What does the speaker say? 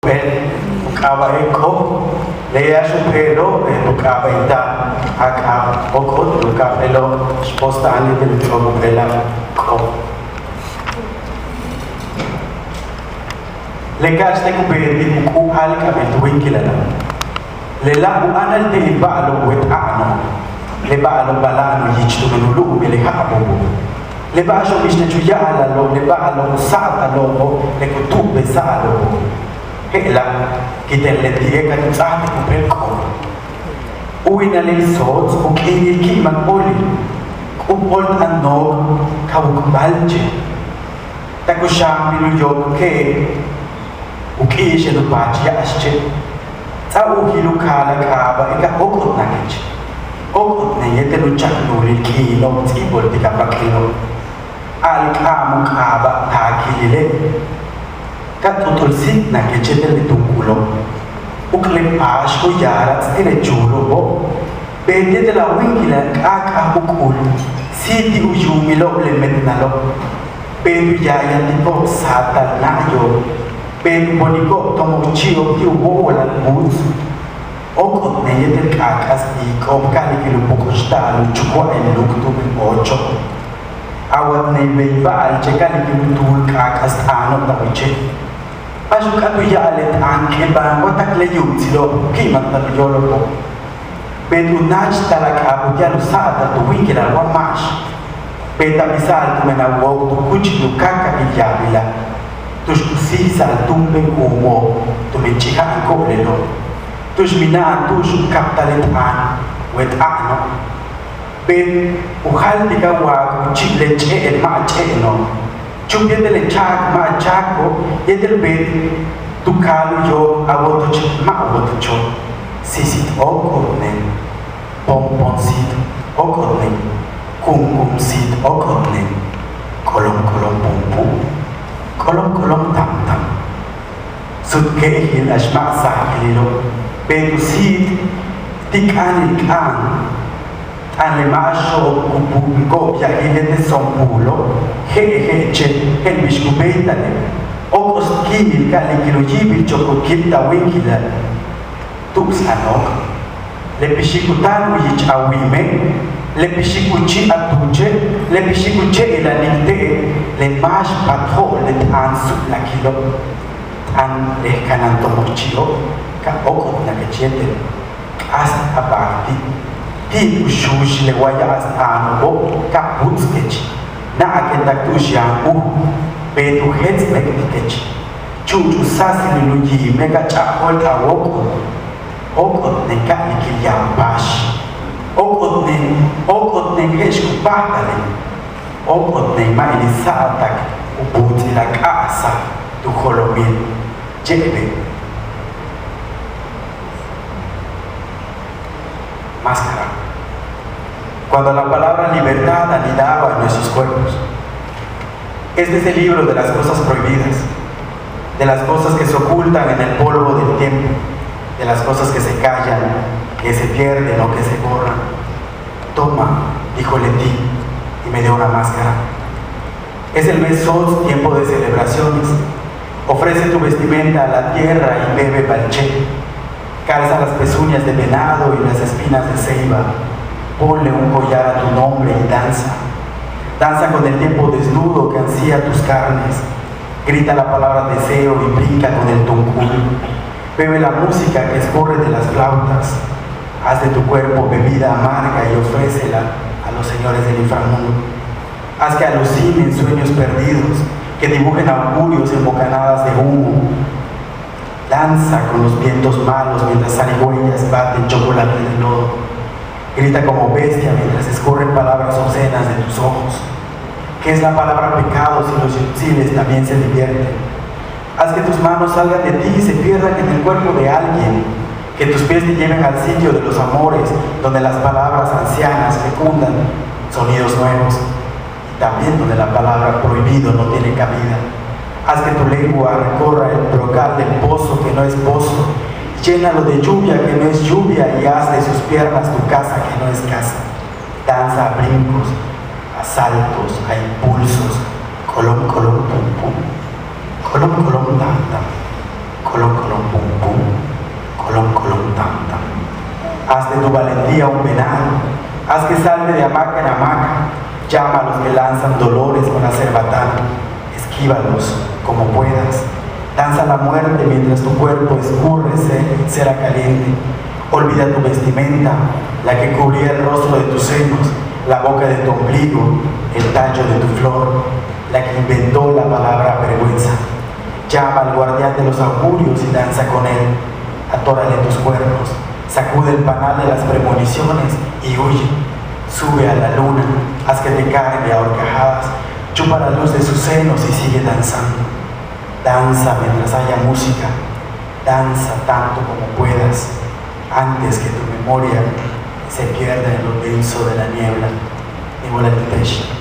Ben ukaba eko leya shupelo ukaba ita akab okot ukapelo sposta ani del trobo della ko le gaste ku be ku hal ka be tuwin kilala le la bu anal de balo wet ano le balo balano yichtu menulu le habo le bajo mishne chuya ala lo le balo sata lo le kutu be salo hela kita le dire ka tsati ku be ko uina le sots o kini ki man poli ku pol anno ka bu balje ta ku sham bilu yo ke o que je no pati asche ta o ki lu kala ka ba ika okot na kichi okot ne yete lu chak no le ki no ti bol ti ka ba ki no al ka mu ka ba ta ki le ka totul sit na ke chete le tungulo o kle pash ko yara stile chulo bo bende de la wingila ka bu kul siti u jumilo le metnalo bendu ya tipo sata na yo ben boniko tomo chio più vola buz okot ne yeter kakas di kop kali kilo pokostalo chukwa en luktu bin ocho awat ne beiba al chekali kilo tul kakas ano da biche pasuk atu ya alet anke ba watak le yutsilo kimat ta yolo po ben unach talaka abu ya lusada tu wikila wa mash beta misal tu mena wo tu kuchi kaka iyabila tush sisa tumbe umo tu menchiha ko lelo tush mina tush kaptalet an wet ano ben uhal diga wa chile che el ma che no chumbe de chak ma chako yedel ben tu kalu yo avoto ch ma avoto cho sisit okorne pom sit okorne kum sit okorne kolom pum pum kolom tam tam sud ke hil ashma sa kelilo betu sit tikani kan ale masho kupu ko ya hilete sompulo he che el bishkubeita ne okos kimil kali kilo jibil choko kita wikila tuks anok le pishikutan yich awime le pishikuchi atuje le pishikuche ilanikte le mash patho le tan sub la kilo tan le kanan tomochio ka okot na kachete as abakti ti ushush le waya as anobo ka butskechi na akenda tushangu betu heads mekikechi chuchu sasi lu yi mega chakol awoko okot ne ka ikiyambash okot ne heshku patale okot ne maili saatak ubuti la casa tu kolomil jebe máscara cuando la palabra libertad anidaba en nuestros cuerpos. Este es el libro de las cosas prohibidas, de las cosas que se ocultan en el polvo del tiempo, de las cosas que se callan, que se pierden o que se borran. Toma, dijo Leti, y me dio una máscara. Es el mes Sot, tiempo de celebraciones. Ofrece tu vestimenta a la tierra y bebe balché. Calza las pezuñas de venado y las espinas de ceiba. Ponle un collar a tu nombre y danza. Danza con el tiempo desnudo que ansía tus carnes. Grita la palabra deseo y brinca con el tuncul. Bebe la música que escurre de las flautas. Haz de tu cuerpo bebida amarga y ofrécela a los señores del inframundo. Haz que alucinen sueños perdidos, que dibujen augurios en bocanadas de humo. Danza con los vientos malos mientras zarigüeyas baten chocolate de lodo. Grita como bestia mientras escurren palabras obscenas de tus ojos. ¿Qué es la palabra pecado si los yutziles también se divierten? Haz que tus manos salgan de ti y se pierdan en el cuerpo de alguien. Que tus pies te lleven al sitio de los amores, donde las palabras ancianas fecundan sonidos nuevos. Y también donde la palabra prohibido no tiene cabida. Haz que tu lengua recorra el brocal del pozo que no es pozo. Llénalo de lluvia que no es lluvia y haz de sus piernas tu casa que no es casa. Danza a brincos, a saltos, a impulsos. Colom, colom, pum, pum. Colom, colom, tam, tam. colón, colón, pum, pum, colón, colón, tam, tam. Haz de tu valentía un venado, haz que salte de hamaca en hamaca, llama a los que lanzan dolores con la cerbatana, esquívalos como puedas, danza la muerte mientras tu cuerpo escurre cera caliente, olvida tu vestimenta, la que cubría el rostro de tus senos, la boca de tu ombligo, el tallo de tu flor, la que inventó la palabra vergüenza. Llama al guardián de los augurios y danza con él, atórale tus cuernos, sacude el panal de las premoniciones y huye. Sube a la luna, haz que te cargue a horcajadas, chupa la luz de sus senos y sigue danzando. Danza mientras haya música, danza tanto como puedas, antes que tu memoria se pierda en lo denso de la niebla. Igual a